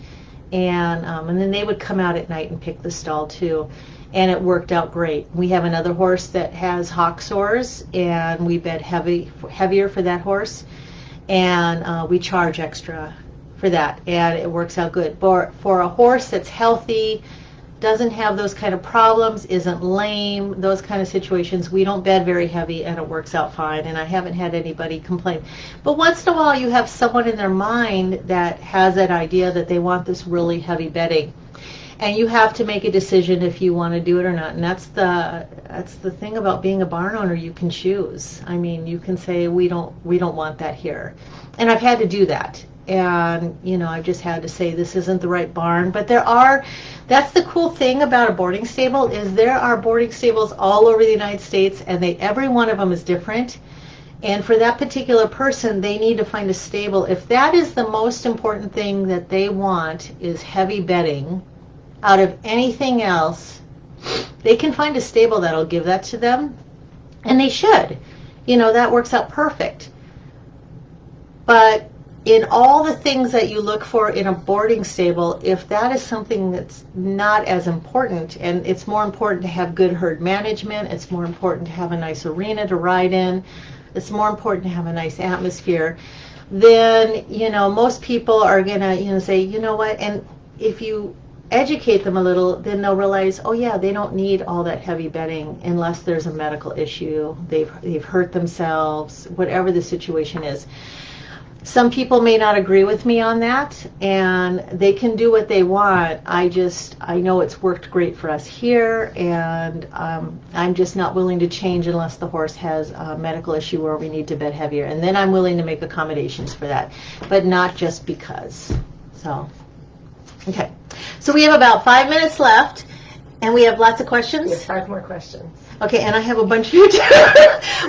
and then they would come out at night and pick the stall too, and it worked out great. We have another horse that has hock sores, and we bed heavier for that horse, and we charge extra for that, and it works out good. For a horse that's healthy, doesn't have those kind of problems, isn't lame, those kind of situations, we don't bed very heavy, and it works out fine, and I haven't had anybody complain. But once in a while you have someone in their mind that has that idea that they want this really heavy bedding, and you have to make a decision if you want to do it or not. And that's the thing about being a barn owner. You can choose. I mean, you can say we don't want that here, and I've had to do that. And I've just had to say this isn't the right barn. But that's the cool thing about a boarding stable, is there are boarding stables all over the United States, and every one of them is different. And for that particular person, they need to find a stable. If that is the most important thing that they want, is heavy bedding, out of anything else, they can find a stable that'll give that to them, and they should. That works out perfect. But in all the things that you look for in a boarding stable, if that is something that's not as important, and it's more important to have good herd management, it's more important to have a nice arena to ride in, it's more important to have a nice atmosphere, then most people are gonna say, you know what, and if you educate them a little, then they'll realize, oh yeah, they don't need all that heavy bedding unless there's a medical issue, they've hurt themselves, whatever the situation is. Some people may not agree with me on that, and they can do what they want. I know it's worked great for us here, and I'm just not willing to change unless the horse has a medical issue where we need to bed heavier, and then I'm willing to make accommodations for that, but not just because. So, okay. So we have about 5 minutes left, and we have lots of questions. We have 5 more questions. Okay, and I have a bunch here too.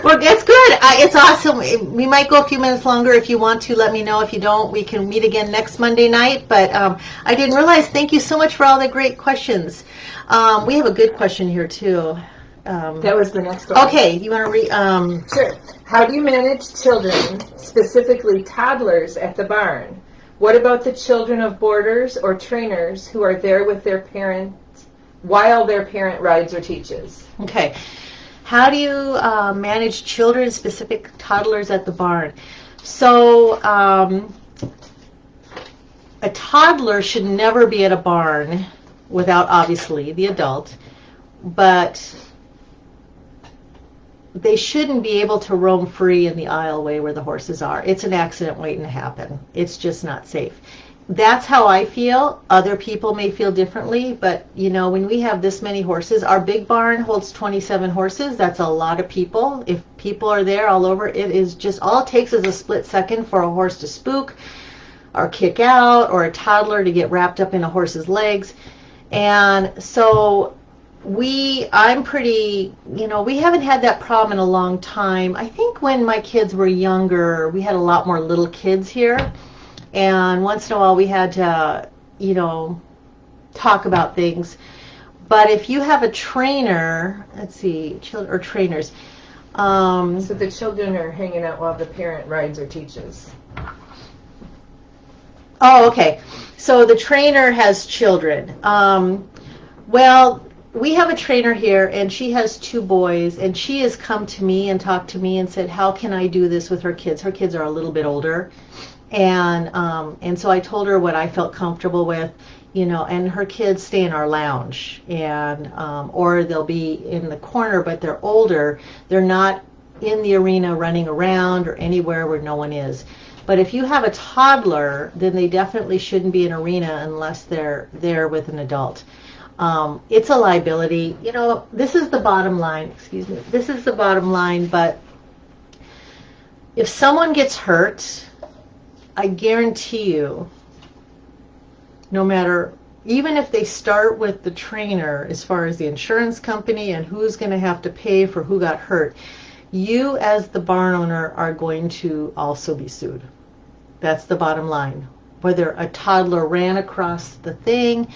Well, that's good. It's awesome. We might go a few minutes longer. If you want to, let me know. If you don't, we can meet again next Monday night. But I didn't realize. Thank you so much for all the great questions. We have a good question here too. That was the next one. Okay, you want to read? Sure. How do you manage children, specifically toddlers, at the barn? What about the children of boarders or trainers who are there with their parents while their parent rides or teaches? Okay. How do you manage children, specific toddlers at the barn? So a toddler should never be at a barn without, obviously, the adult, but they shouldn't be able to roam free in the aisleway where the horses are. It's an accident waiting to happen. It's just not safe. That's how I feel. Other people may feel differently, but when we have this many horses, our big barn holds 27 horses. That's a lot of people. If people are there all over, it is just, all it takes is a split second for a horse to spook or kick out, or a toddler to get wrapped up in a horse's legs. And so I'm pretty, we haven't had that problem in a long time. I think when my kids were younger, we had a lot more little kids here. And once in a while we had to, talk about things. But if you have a trainer, let's see, children or trainers. So the children are hanging out while the parent rides or teaches. Oh, okay. So the trainer has children. Well, we have a trainer here, and she has 2 boys, and she has come to me and talked to me and said, how can I do this with her kids? Her kids are a little bit older. And so I told her what I felt comfortable with, and her kids stay in our lounge, and or they'll be in the corner, but they're older. They're not in the arena running around or anywhere where no one is. But if you have a toddler, then they definitely shouldn't be in an arena unless they're there with an adult. It's a liability. This is the bottom line. Excuse me. This is the bottom line, but if someone gets hurt, I guarantee you, no matter even if they start with the trainer as far as the insurance company and who's going to have to pay for who got hurt, you as the barn owner are going to also be sued. That's the bottom line. Whether a toddler ran across the thing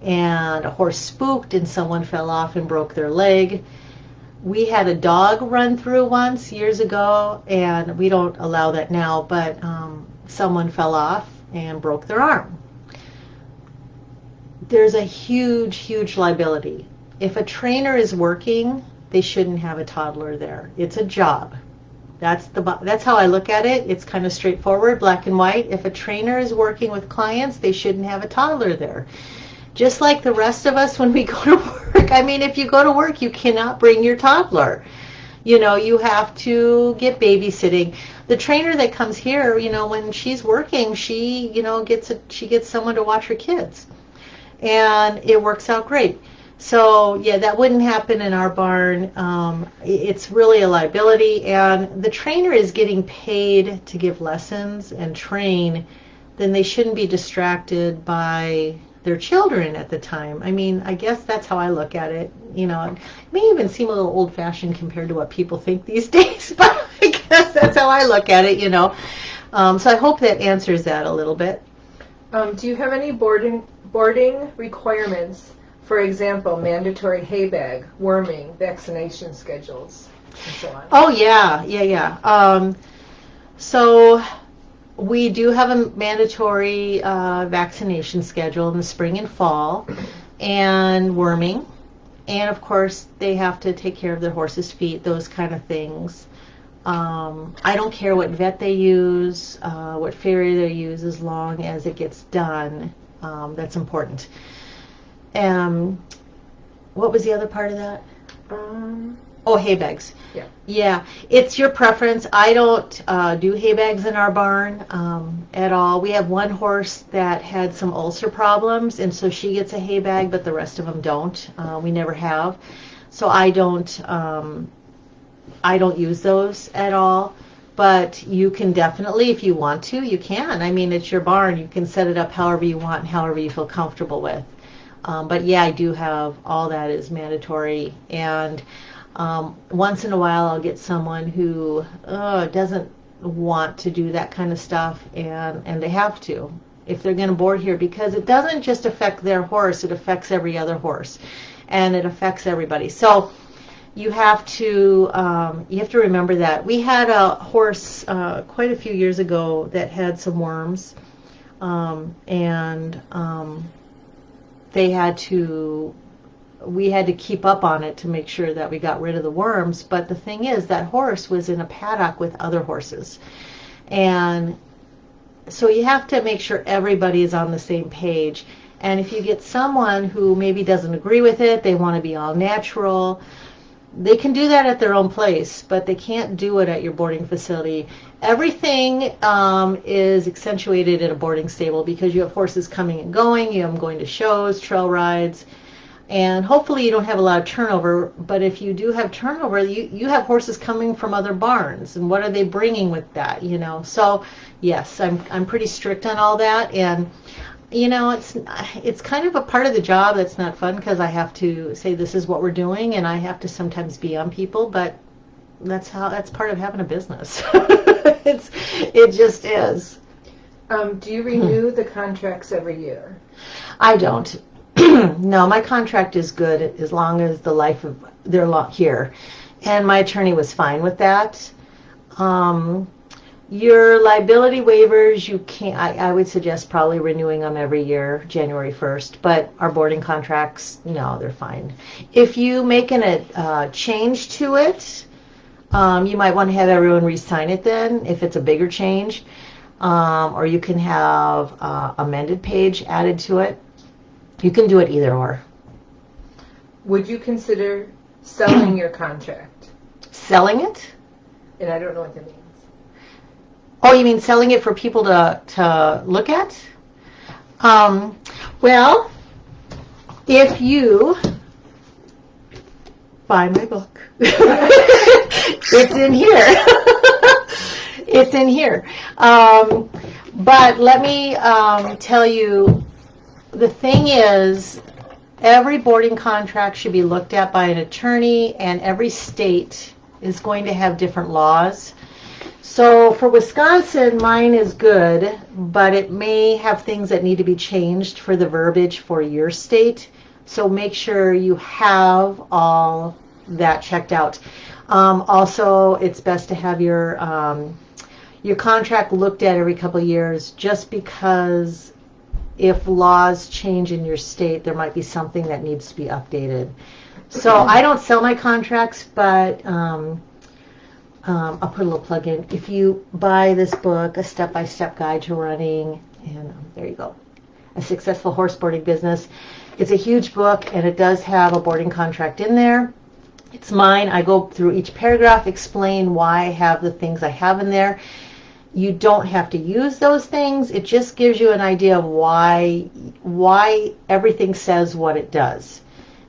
and a horse spooked and someone fell off and broke their leg. We had a dog run through once years ago, and we don't allow that now, but someone fell off and broke their arm. There's a huge, huge liability. If a trainer is working, they shouldn't have a toddler there. It's a job. That's how I look at it. It's kind of straightforward, black and white. If a trainer is working with clients, they shouldn't have a toddler there. Just like the rest of us when we go to work. I mean, if you go to work, you cannot bring your toddler. You know, you have to get babysitting. The trainer that comes here, you know, when she's working, she, you know, she gets someone to watch her kids. And it works out great. So, yeah, that wouldn't happen in our barn. It's really a liability, and the trainer is getting paid to give lessons and train, then they shouldn't be distracted by their children at the time. I mean, I guess that's how I look at it. You know, it may even seem a little old-fashioned compared to what people think these days, but I guess that's how I look at it, you know. So I hope that answers that a little bit. Do you have any boarding requirements? For example, mandatory hay bag, worming, vaccination schedules, and so on. Oh, yeah. So we do have a mandatory vaccination schedule in the spring and fall, and worming. And, of course, they have to take care of their horse's feet, those kind of things. I don't care what vet they use, what farrier they use, as long as it gets done. That's important. What was the other part of that? Hay bags. Yeah. Yeah, it's your preference. I don't do hay bags in our barn at all. We have one horse that had some ulcer problems, and so she gets a hay bag, but the rest of them don't. We never have. So I don't use those at all. But you can definitely, if you want to, you can. I mean, it's your barn. You can set it up however you want and however you feel comfortable with. But yeah, I do have all that is mandatory, and once in a while I'll get someone who doesn't want to do that kind of stuff, and they have to if they're going to board here, because it doesn't just affect their horse, it affects every other horse, and it affects everybody. So you have to remember that. We had a horse quite a few years ago that had some worms, and we had to keep up on it to make sure that we got rid of the worms. But the thing is, that horse was in a paddock with other horses. And so you have to make sure everybody is on the same page. And if you get someone who maybe doesn't agree with it, they want to be all natural, they can do that at their own place, but they can't do it at your boarding facility. Everything is accentuated in a boarding stable because you have horses coming and going, you have them going to shows, trail rides, and hopefully you don't have a lot of turnover. But if you do have turnover, you have horses coming from other barns, and what are they bringing with that, you know? So yes, I'm pretty strict on all that, and you know, it's kind of a part of the job that's not fun, because I have to say this is what we're doing, and I have to sometimes be on people, but that's part of having a business. It just is. Do you renew the contracts every year? I don't. No, my contract is good as long as the life of their lot here, and my attorney was fine with that. Your liability waivers, you can't. I would suggest probably renewing them every year, January 1st. But our boarding contracts, no, they're fine. If you make a change to it, you might want to have everyone re-sign it then, if it's a bigger change. Or you can have amended page added to it. You can do it either or. Would you consider selling your contract? Selling it? And I don't know what that means. Oh, you mean selling it for people to look at? Well, if you buy my book, it's in here. It's in here. But let me tell you the thing is, every boarding contract should be looked at by an attorney, and every state is going to have different laws. So for Wisconsin, mine is good, but it may have things that need to be changed for the verbiage for your state. So make sure you have all that checked out. Also, it's best to have your contract looked at every couple of years, just because if laws change in your state, there might be something that needs to be updated. So I don't sell my contracts, but I'll put a little plug in. If you buy this book, A Step-by-Step Guide to Running, and there you go, A Successful Horse Boarding Business, it's a huge book, and it does have a boarding contract in there. It's mine. I go through each paragraph, explain why I have the things I have in there. You don't have to use those things. It just gives you an idea of why everything says what it does.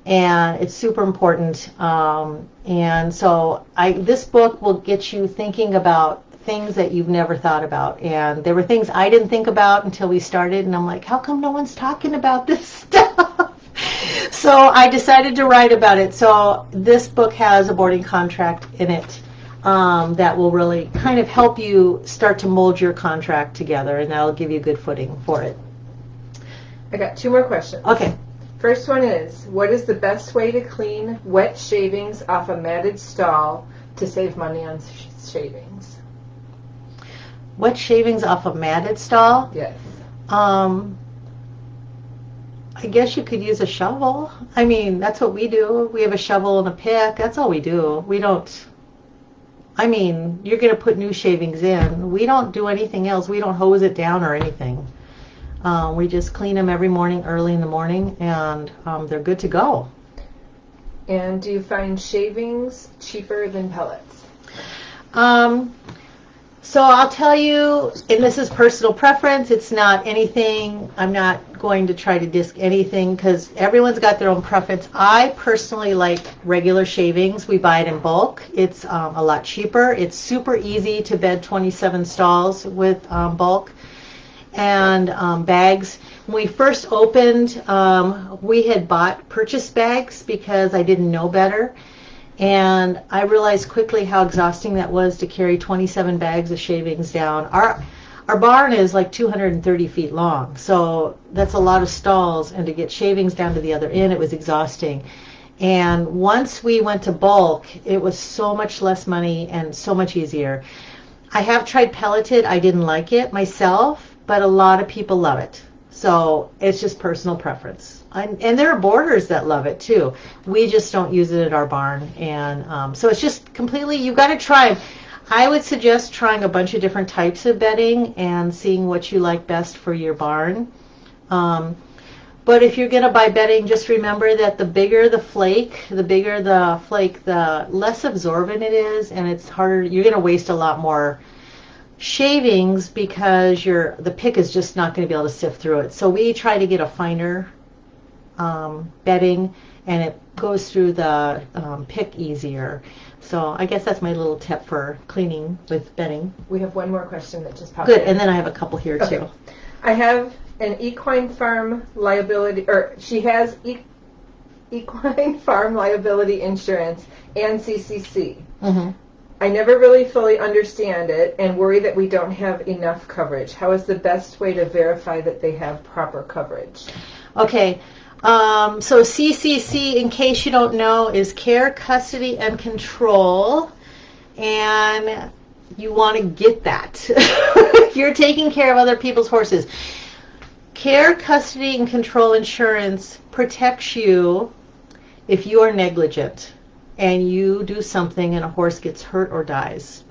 And it's super important. And so this book will get you thinking about things that you've never thought about. And there were things I didn't think about until we started, and I'm like, how come no one's talking about this stuff? So I decided to write about it. So this book has a boarding contract in it that will really kind of help you start to mold your contract together, and that'll give you good footing for it. I got 2 more questions. Okay. First one is, what is the best way to clean wet shavings off a matted stall to save money on shavings? Wet shavings off a matted stall? Yes. I guess you could use a shovel. I mean, that's what we do. We have a shovel and a pick. That's all we do. We don't, I mean, you're going to put new shavings in. We don't do anything else. We don't hose it down or anything. We just clean them every morning, early in the morning, and they're good to go. And do you find shavings cheaper than pellets? So I'll tell you, and this is personal preference, it's not anything, I'm not going to try to disc anything, because everyone's got their own preference. I personally like regular shavings. We buy it in bulk. It's a lot cheaper. It's super easy to bed 27 stalls with bulk and bags. When we first opened, we had purchased bags because I didn't know better. And I realized quickly how exhausting that was to carry 27 bags of shavings down. Our barn is like 230 feet long, so that's a lot of stalls, and to get shavings down to the other end, it was exhausting. And once we went to bulk, it was so much less money and so much easier. I have tried pelleted. I didn't like it myself, but a lot of people love it. So it's just personal preference. And there are boarders that love it too. We just don't use it at our barn. And so it's just completely, you've got to try. I would suggest trying a bunch of different types of bedding and seeing what you like best for your barn. But if you're going to buy bedding, just remember that the bigger the flake, the less absorbent it is, and it's harder. You're going to waste a lot more shavings because the pick is just not going to be able to sift through it. So we try to get a finer bedding, and it goes through the pick easier. So I guess that's my little tip for cleaning with bedding. We have one more question that just popped Good, in. and then I have a couple here Okay. too. I have an equine farm liability, or she has equine farm liability insurance and CCC. Mm-hmm. I never really fully understand it and worry that we don't have enough coverage. How is the best way to verify that they have proper coverage? Okay, so CCC, in case you don't know, is care, custody, and control, and you want to get that. If you're taking care of other people's horses. Care, custody, and control insurance protects you if you are negligent and you do something and a horse gets hurt or dies.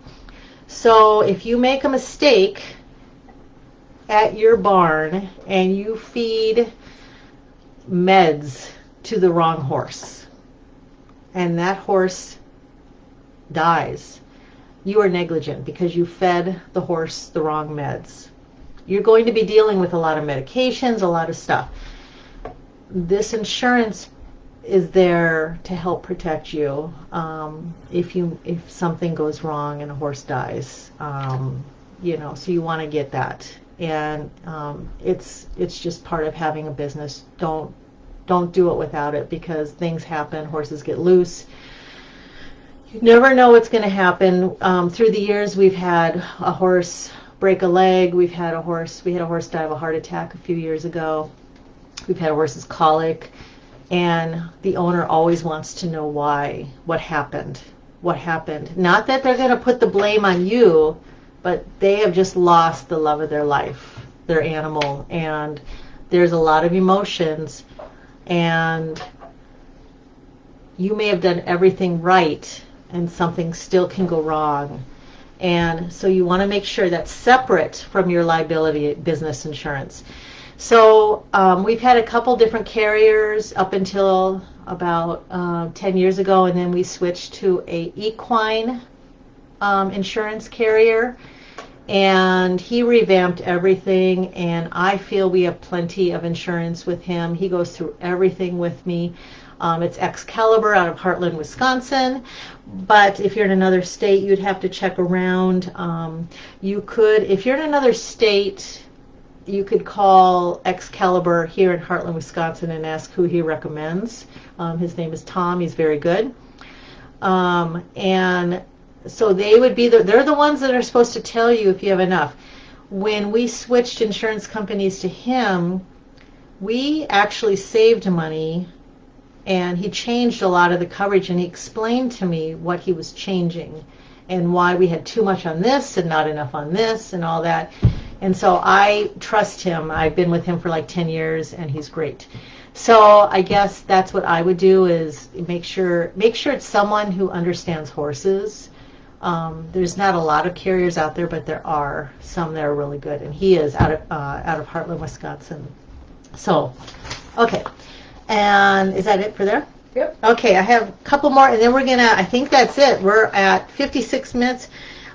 So if you make a mistake at your barn and you feed meds to the wrong horse and that horse dies, you are negligent because you fed the horse the wrong meds. You're going to be dealing with a lot of medications, a lot of stuff. This insurance is there to help protect you if something goes wrong and a horse dies. So you want to get that and it's just part of having a business. Don't do it without it, because things happen. Horses get loose. You never know what's going to happen. Through the years, we've had a horse break a leg. We had a horse die of a heart attack a few years ago. We've had horses colic, and the owner always wants to know why, what happened. Not that they're going to put the blame on you, but they have just lost the love of their life, their animal, and there's a lot of emotions, and you may have done everything right, and something still can go wrong. And so you want to make sure that's separate from your liability business insurance. So we've had a couple different carriers up until about 10 years ago, and then we switched to a equine insurance carrier, and he revamped everything, and I feel we have plenty of insurance with him. He goes through everything with me. It's Excalibur out of Heartland, Wisconsin. But if you're in another state, you'd have to check around. You could, if you're in another state, you could call Excalibur here in Heartland, Wisconsin, and ask who he recommends. His name is Tom. He's very good. And so they would be they're the ones that are supposed to tell you if you have enough. When we switched insurance companies to him, we actually saved money, and he changed a lot of the coverage, and he explained to me what he was changing and why we had too much on this and not enough on this and all that. And so I trust him. I've been with him for like 10 years, and he's great. So I guess that's what I would do, is make sure it's someone who understands horses. There's not a lot of carriers out there, but there are some that are really good, and he is out of Heartland, Wisconsin. So, okay. And is that it for there? Yep. Okay, I have a couple more, and then I think that's it. We're at 56 minutes.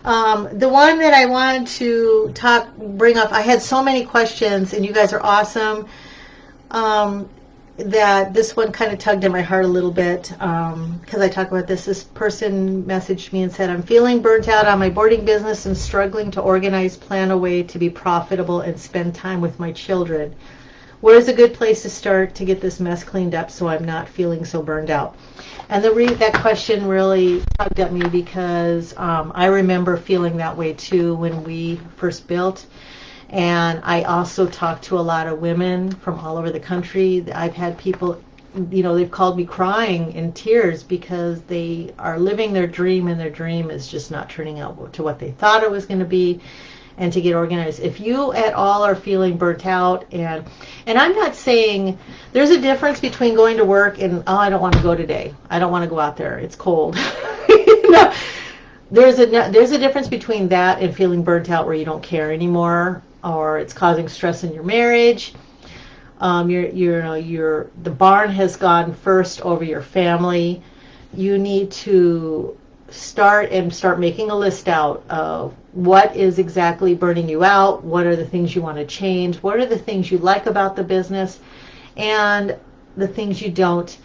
The one that I wanted to bring up, I had so many questions, and you guys are awesome, that this one kind of tugged at my heart a little bit, because I talk about this. This person messaged me and said, I'm feeling burnt out on my boarding business and struggling to plan a way to be profitable and spend time with my children. Where's a good place to start to get this mess cleaned up so I'm not feeling so burned out? And that question really tugged at me, because I remember feeling that way too when we first built. And I also talked to a lot of women from all over the country. I've had people, they've called me crying in tears because they are living their dream, and their dream is just not turning out to what they thought it was going to be. And to get organized. If you at all are feeling burnt out, and I'm not saying, there's a difference between going to work and, oh, I don't want to go today. I don't want to go out there. It's cold. There's a difference between that and feeling burnt out where you don't care anymore, or it's causing stress in your marriage. The barn has gone first over your family. You need to start making a list out of what is exactly burning you out, what are the things you want to change, what are the things you like about the business, and the things you don't.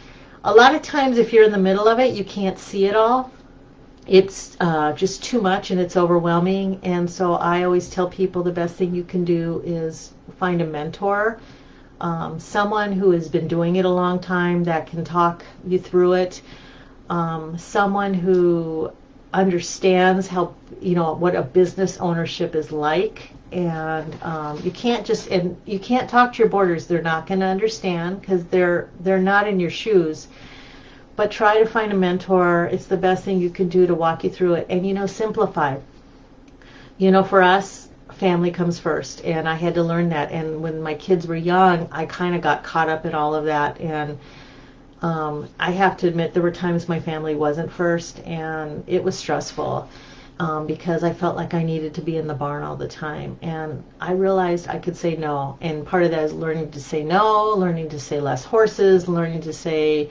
A lot of times if you're in the middle of it, you can't see it all. It's just too much, and it's overwhelming. And so I always tell people the best thing you can do is find a mentor, someone who has been doing it a long time that can talk you through it. Someone who understands what a business ownership is like, and you can't talk to your boarders. They're not going to understand, because they're not in your shoes. But try to find a mentor. It's the best thing you can do to walk you through it. And simplify. For us, family comes first, and I had to learn that. And when my kids were young, I kind of got caught up in all of that, and I have to admit there were times my family wasn't first, and it was stressful, because I felt like I needed to be in the barn all the time. And I realized I could say no, and part of that is learning to say no, learning to say less horses, learning to say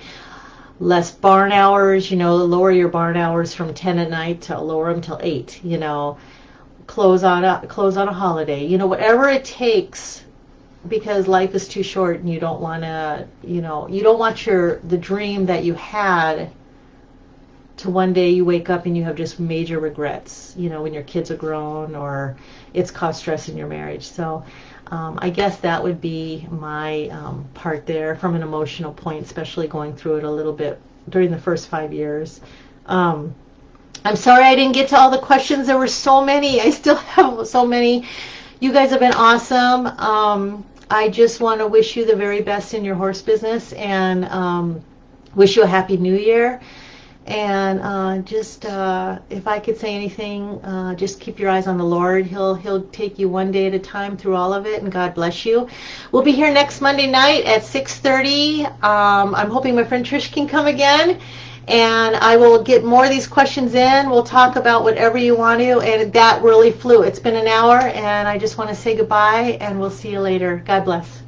less barn hours, lower your barn hours from 10 at night to lower them till 8, close on a holiday, whatever it takes, because life is too short, and you don't want to, you don't want the dream that you had to one day you wake up and you have just major regrets, when your kids are grown or it's caused stress in your marriage. So I guess that would be my part there from an emotional point, especially going through it a little bit during the first 5 years. I'm sorry I didn't get to all the questions. There were so many. I still have so many. You guys have been awesome. I just want to wish you the very best in your horse business and wish you a happy new year. And just if I could say anything, just keep your eyes on the Lord. He'll take you one day at a time through all of it, and God bless you. We'll be here next Monday night at 6:30. I'm hoping my friend Trish can come again, and I will get more of these questions in. We'll talk about whatever you want to, and that really flew. It's been an hour, and I just want to say goodbye, and we'll see you later. God bless.